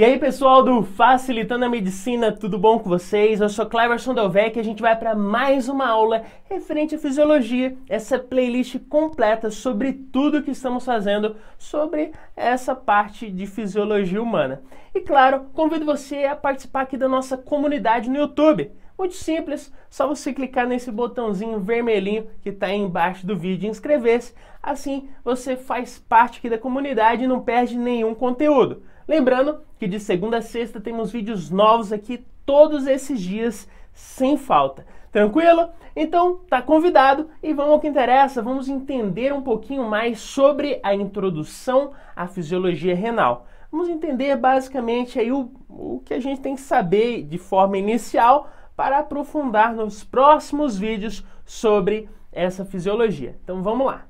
E aí pessoal do Facilitando a Medicina, tudo bom com vocês? Eu sou Cleverson Delvecchi e a gente vai para mais uma aula referente à fisiologia, essa playlist completa sobre tudo que estamos fazendo sobre essa parte de fisiologia humana. E claro, convido você a participar aqui da nossa comunidade no YouTube. Muito simples, só você clicar nesse botãozinho vermelhinho que está aí embaixo do vídeo e inscrever-se. Assim você faz parte aqui da comunidade e não perde nenhum conteúdo. Lembrando que de segunda a sexta temos vídeos novos aqui todos esses dias, sem falta. Tranquilo? Então, tá convidado e vamos ao que interessa. Vamos entender um pouquinho mais sobre a introdução à fisiologia renal. Vamos entender basicamente aí o que a gente tem que saber de forma inicial para aprofundar nos próximos vídeos sobre essa fisiologia. Então, vamos lá.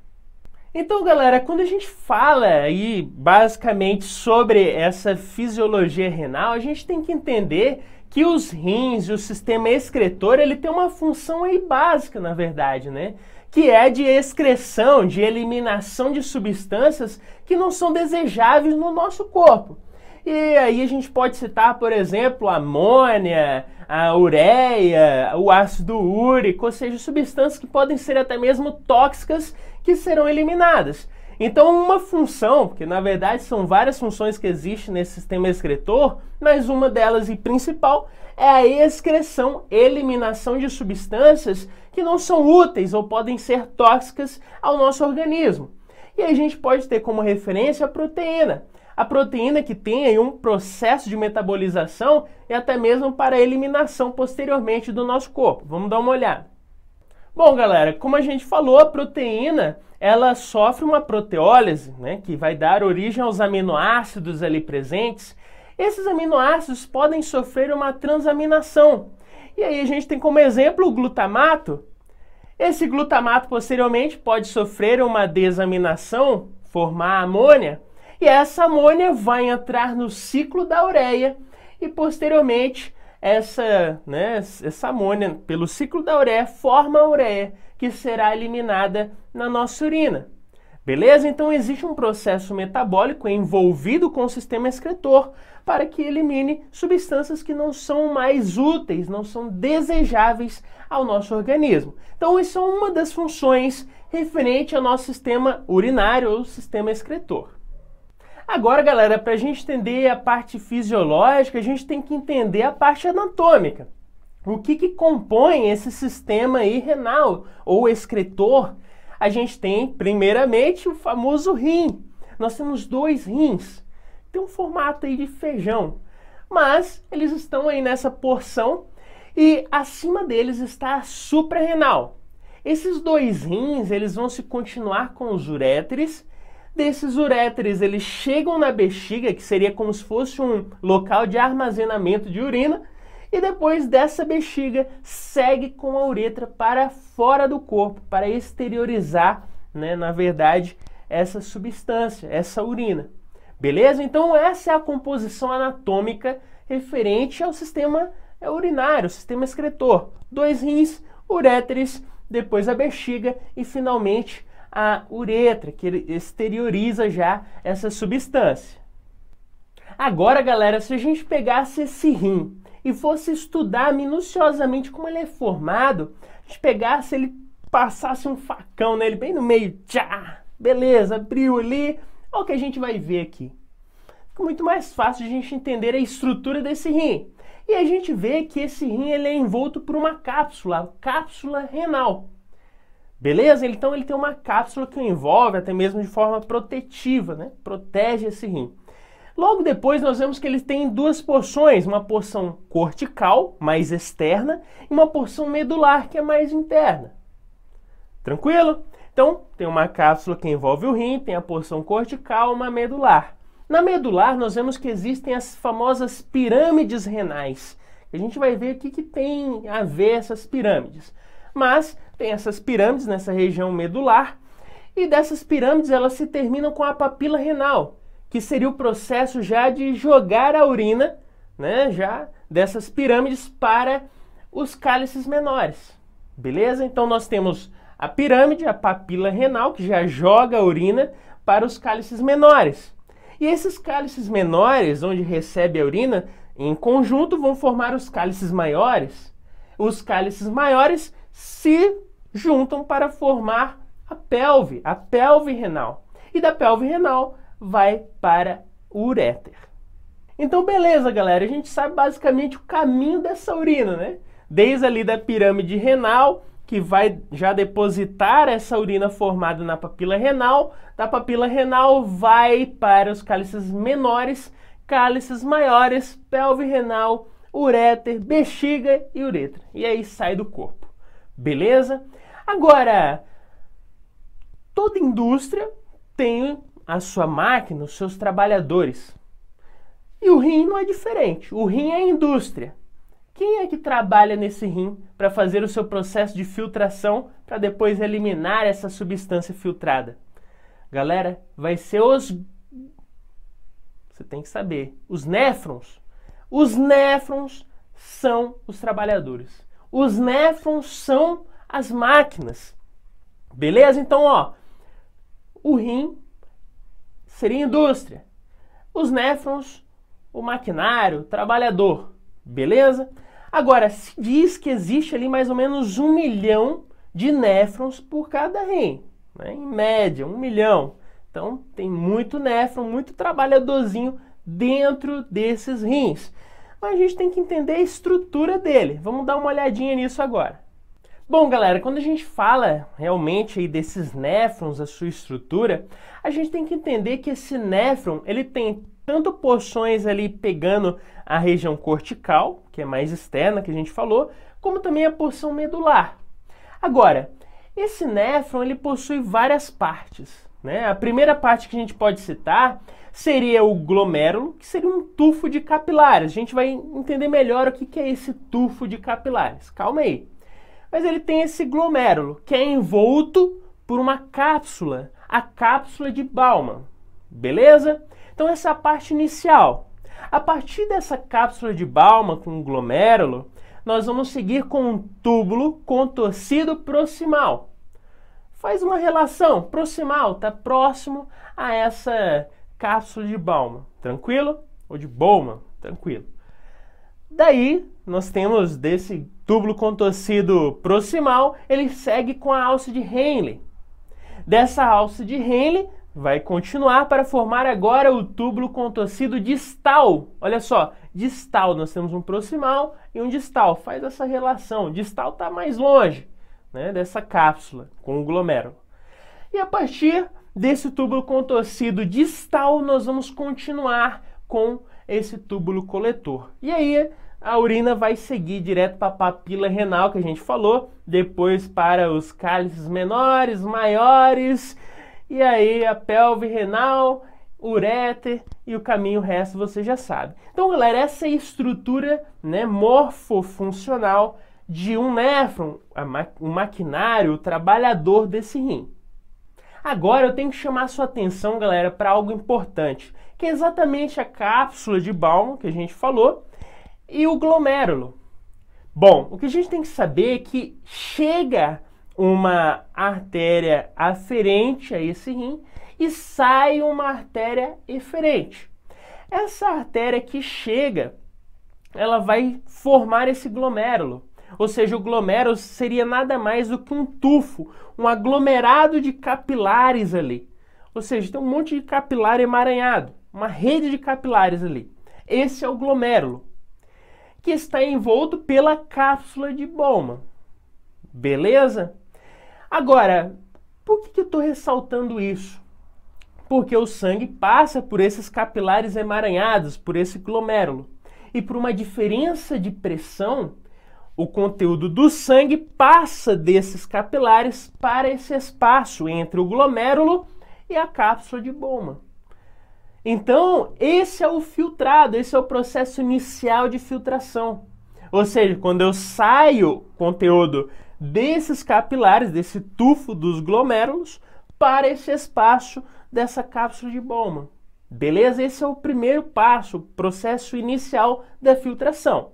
Então, galera, quando a gente fala aí basicamente sobre essa fisiologia renal, a gente tem que entender que os rins e o sistema excretor, ele tem uma função aí básica, na verdade, né? Que é de excreção, de eliminação de substâncias que não são desejáveis no nosso corpo. E aí a gente pode citar, por exemplo, a amônia, a ureia, o ácido úrico, ou seja, substâncias que podem ser até mesmo tóxicas que serão eliminadas. Então uma função, que na verdade são várias funções que existem nesse sistema excretor, mas uma delas e principal é a excreção, eliminação de substâncias que não são úteis ou podem ser tóxicas ao nosso organismo. E a gente pode ter como referência a proteína. A proteína que tem aí um processo de metabolização e até mesmo para a eliminação posteriormente do nosso corpo. Vamos dar uma olhada. Bom, galera, como a gente falou, a proteína ela sofre uma proteólise, né, que vai dar origem aos aminoácidos ali presentes. Esses aminoácidos podem sofrer uma transaminação. E aí a gente tem como exemplo o glutamato. Esse glutamato posteriormente pode sofrer uma desaminação, formar amônia. E essa amônia vai entrar no ciclo da ureia e posteriormente essa amônia, pelo ciclo da ureia, forma a ureia que será eliminada na nossa urina. Beleza? Então existe um processo metabólico envolvido com o sistema excretor para que elimine substâncias que não são mais úteis, não são desejáveis ao nosso organismo. Então isso é uma das funções referente ao nosso sistema urinário ou sistema excretor. Agora, galera, para a gente entender a parte fisiológica, a gente tem que entender a parte anatômica. O que compõe esse sistema aí renal ou excretor? A gente tem, primeiramente, o famoso rim. Nós temos dois rins. Tem um formato aí de feijão, mas eles estão aí nessa porção e acima deles está a suprarrenal. Esses dois rins, eles vão se continuar com os uréteres. Desses uréteres, eles chegam na bexiga, que seria como se fosse um local de armazenamento de urina, e depois dessa bexiga segue com a uretra para fora do corpo, para exteriorizar, né, na verdade, essa substância, essa urina. Beleza? Então essa é a composição anatômica referente ao sistema urinário, sistema excretor. Dois rins, uréteres, depois a bexiga e finalmente a uretra, que exterioriza já essa substância. Agora, galera, se a gente pegasse esse rim e fosse estudar minuciosamente como ele é formado, a gente pegasse ele, passasse um facão nele bem no meio, tchá, beleza, abriu ali, olha o que a gente vai ver aqui. Fica muito mais fácil de a gente entender a estrutura desse rim. E a gente vê que esse rim ele é envolto por uma cápsula, cápsula renal. Beleza? Então ele tem uma cápsula que o envolve até mesmo de forma protetiva, né? Protege esse rim. Logo depois nós vemos que ele tem duas porções, uma porção cortical, mais externa, e uma porção medular, que é mais interna. Tranquilo? Então tem uma cápsula que envolve o rim, tem a porção cortical, uma medular. Na medular nós vemos que existem as famosas pirâmides renais. A gente vai ver o que tem a ver essas pirâmides. Mas tem essas pirâmides nessa região medular e dessas pirâmides elas se terminam com a papila renal, que seria o processo já de jogar a urina, né, já dessas pirâmides para os cálices menores. Beleza? Então nós temos a pirâmide, a papila renal, que já joga a urina para os cálices menores. E esses cálices menores, onde recebe a urina, em conjunto vão formar os cálices maiores. Os cálices maiores se juntam para formar a pelve renal. E da pelve renal vai para o uréter. Então, beleza, galera, a gente sabe basicamente o caminho dessa urina, né? Desde ali da pirâmide renal, que vai já depositar essa urina formada na papila renal, da papila renal vai para os cálices menores, cálices maiores, pelve renal, uréter, bexiga e uretra. E aí sai do corpo. Beleza? Agora, toda indústria tem a sua máquina, os seus trabalhadores. E o rim não é diferente. O rim é a indústria. Quem é que trabalha nesse rim para fazer o seu processo de filtração para depois eliminar essa substância filtrada? Galera, vai ser os... Você tem que saber. Os néfrons. Os néfrons são os trabalhadores. Os néfrons são as máquinas. Beleza? Então, ó, o rim seria indústria. Os néfrons, o maquinário, o trabalhador. Beleza? Agora, se diz que existe ali mais ou menos 1 milhão de néfrons por cada rim. Né? Em média, 1 milhão. Então, tem muito néfron, muito trabalhadorzinho dentro desses rins. Mas a gente tem que entender a estrutura dele. Vamos dar uma olhadinha nisso agora. Bom, galera, quando a gente fala realmente aí desses néfrons, a sua estrutura, a gente tem que entender que esse néfron, ele tem tanto porções ali pegando a região cortical, que é mais externa, que a gente falou, como também a porção medular. Agora, esse néfron, ele possui várias partes, né? A primeira parte que a gente pode citar seria o glomérulo, que seria um tufo de capilares. A gente vai entender melhor o que é esse tufo de capilares. Calma aí. Mas ele tem esse glomérulo, que é envolto por uma cápsula, a cápsula de Bowman. Beleza? Então essa é a parte inicial. A partir dessa cápsula de Bowman com o glomérulo, nós vamos seguir com um túbulo contorcido proximal. Faz uma relação, proximal, está próximo a essa cápsula de Bowman, tranquilo? Ou de Bowman, tranquilo. Daí, nós temos desse túbulo contorcido proximal, ele segue com a alça de Henle. Dessa alça de Henle, vai continuar para formar agora o túbulo contorcido distal. Olha só, distal, nós temos um proximal e um distal. Faz essa relação, distal está mais longe, né, dessa cápsula com o glomérulo. E a partir desse túbulo contorcido distal, nós vamos continuar com esse túbulo coletor. E aí a urina vai seguir direto para a papila renal, que a gente falou, depois para os cálices menores, maiores, e aí a pelve renal, uréter e o caminho resto você já sabe. Então, galera, essa é a estrutura, né, morfofuncional de um néfron, o maquinário, o trabalhador desse rim. Agora eu tenho que chamar a sua atenção, galera, para algo importante, que é exatamente a cápsula de Bowman, que a gente falou, e o glomérulo. Bom, o que a gente tem que saber é que chega uma artéria aferente a esse rim e sai uma artéria eferente. Essa artéria que chega, ela vai formar esse glomérulo. Ou seja, o glomérulo seria nada mais do que um tufo, um aglomerado de capilares ali. Ou seja, tem um monte de capilar emaranhado, uma rede de capilares ali. Esse é o glomérulo, que está envolto pela cápsula de Bowman. Beleza? Agora, por que eu estou ressaltando isso? Porque o sangue passa por esses capilares emaranhados, por esse glomérulo. E por uma diferença de pressão, o conteúdo do sangue passa desses capilares para esse espaço entre o glomérulo e a cápsula de Bowman. Então, esse é o filtrado, esse é o processo inicial de filtração. Ou seja, quando eu saio conteúdo desses capilares, desse tufo dos glomérulos, para esse espaço dessa cápsula de Bowman. Beleza? Esse é o primeiro passo, o processo inicial da filtração.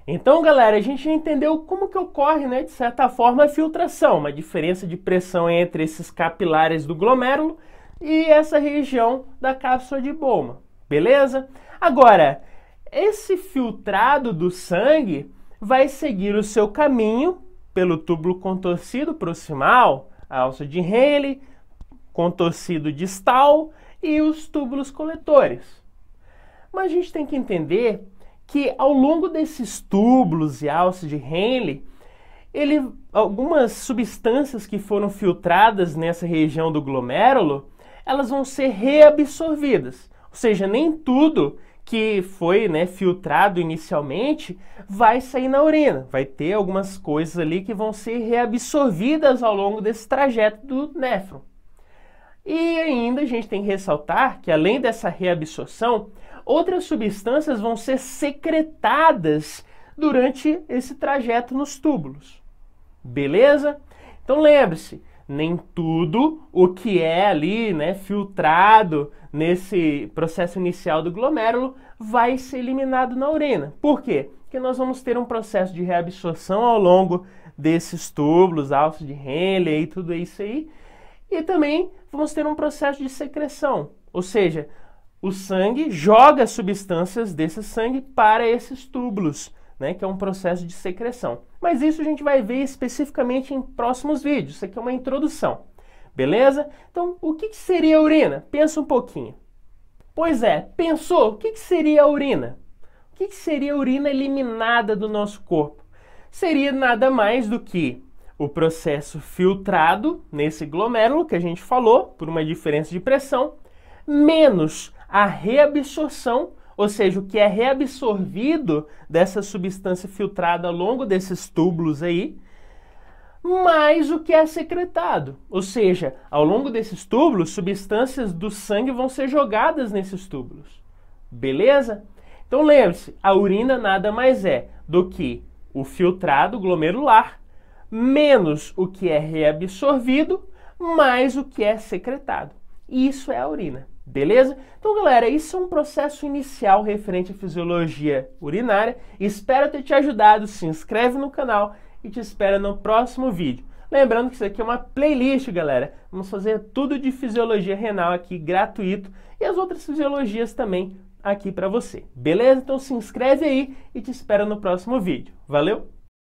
Então, galera, a gente já entendeu como que ocorre, né, de certa forma, a filtração. Uma diferença de pressão entre esses capilares do glomérulo, e essa região da cápsula de Bowman, beleza? Agora, esse filtrado do sangue vai seguir o seu caminho pelo túbulo contorcido proximal, a alça de Henle, contorcido distal e os túbulos coletores. Mas a gente tem que entender que ao longo desses túbulos e alça de Henle, algumas substâncias que foram filtradas nessa região do glomérulo, elas vão ser reabsorvidas. Ou seja, nem tudo que foi filtrado inicialmente vai sair na urina. Vai ter algumas coisas ali que vão ser reabsorvidas ao longo desse trajeto do néfron. E ainda a gente tem que ressaltar que, além dessa reabsorção, outras substâncias vão ser secretadas durante esse trajeto nos túbulos. Beleza? Então lembre-se, nem tudo o que é ali filtrado nesse processo inicial do glomérulo vai ser eliminado na urina. Por quê? Porque nós vamos ter um processo de reabsorção ao longo desses túbulos, alça de Henle e tudo isso aí. E também vamos ter um processo de secreção, ou seja, o sangue joga substâncias desse sangue para esses túbulos, que é um processo de secreção. Mas isso a gente vai ver especificamente em próximos vídeos. Isso aqui é uma introdução, beleza? Então, o que seria a urina? Pensa um pouquinho. Pois é, pensou? O que seria a urina? O que seria a urina eliminada do nosso corpo? Seria nada mais do que o processo filtrado nesse glomérulo que a gente falou, por uma diferença de pressão, menos a reabsorção, ou seja, o que é reabsorvido dessa substância filtrada ao longo desses túbulos aí, mais o que é secretado. Ou seja, ao longo desses túbulos, substâncias do sangue vão ser jogadas nesses túbulos. Beleza? Então lembre-se, a urina nada mais é do que o filtrado glomerular, menos o que é reabsorvido, mais o que é secretado. Isso é a urina. Beleza? Então, galera, isso é um processo inicial referente à fisiologia urinária. Espero ter te ajudado. Se inscreve no canal e te espero no próximo vídeo. Lembrando que isso aqui é uma playlist, galera. Vamos fazer tudo de fisiologia renal aqui, gratuito. E as outras fisiologias também aqui para você. Beleza? Então se inscreve aí e te espero no próximo vídeo. Valeu?